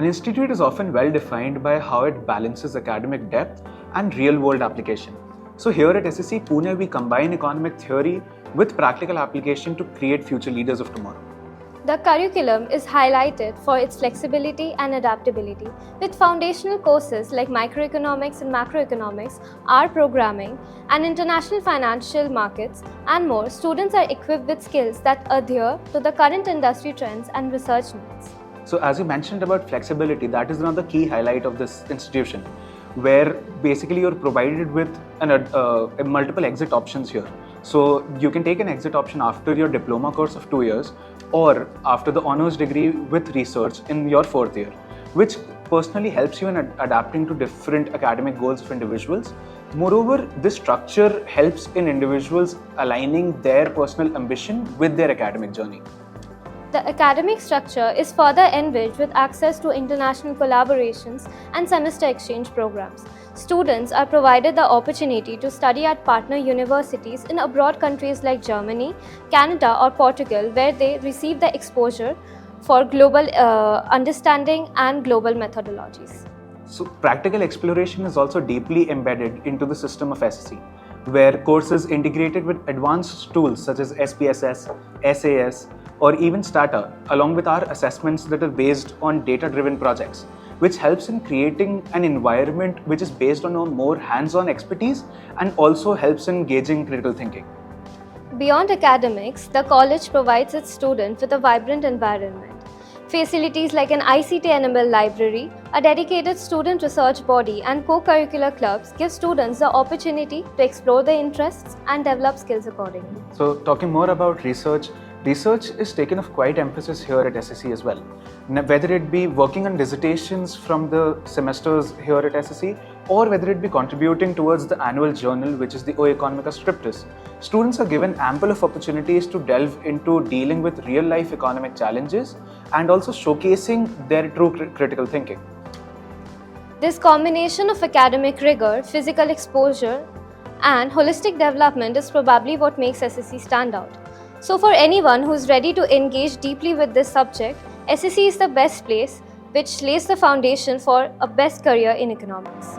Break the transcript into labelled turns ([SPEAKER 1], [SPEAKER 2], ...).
[SPEAKER 1] An institute is often well defined by how it balances academic depth and real-world application. So here at SSC Pune, we combine economic theory with practical application to create future leaders of tomorrow.
[SPEAKER 2] The curriculum is highlighted for its flexibility and adaptability. With foundational courses like microeconomics and macroeconomics, R programming, and international financial markets, and more, students are equipped with skills that adhere to the current industry trends and research needs.
[SPEAKER 1] So as you mentioned about flexibility, that is another key highlight of this institution, where basically you're provided with multiple exit options here. So you can take an exit option after your diploma course of 2 years or after the honors degree with research in your 4th year, which personally helps you in adapting to different academic goals of individuals. Moreover, this structure helps in individuals aligning their personal ambition with their academic journey.
[SPEAKER 2] The academic structure is further enriched with access to international collaborations and semester exchange programs. Students are provided the opportunity to study at partner universities in abroad countries like Germany, Canada, or Portugal, where they receive the exposure for global understanding and global methodologies.
[SPEAKER 1] So practical exploration is also deeply embedded into the system of SSC, where courses integrated with advanced tools such as SPSS, SAS, or even STATA, along with our assessments that are based on data-driven projects, which helps in creating an environment which is based on a more hands-on expertise and also helps in gauging critical thinking.
[SPEAKER 2] Beyond academics, the college provides its students with a vibrant environment. Facilities like an ICT NML library, a dedicated student research body, and co-curricular clubs give students the opportunity to explore their interests and develop skills accordingly.
[SPEAKER 1] So talking more about research is taken of quite emphasis here at SSC as well. Whether it be working on dissertations from the semesters here at SSC or whether it be contributing towards the annual journal, which is the O Economica Scriptus, students are given ample of opportunities to delve into dealing with real-life economic challenges and also showcasing their true critical thinking.
[SPEAKER 2] This combination of academic rigor, physical exposure, and holistic development is probably what makes SSC stand out. So for anyone who's ready to engage deeply with this subject, SSC is the best place, which lays the foundation for a best career in economics.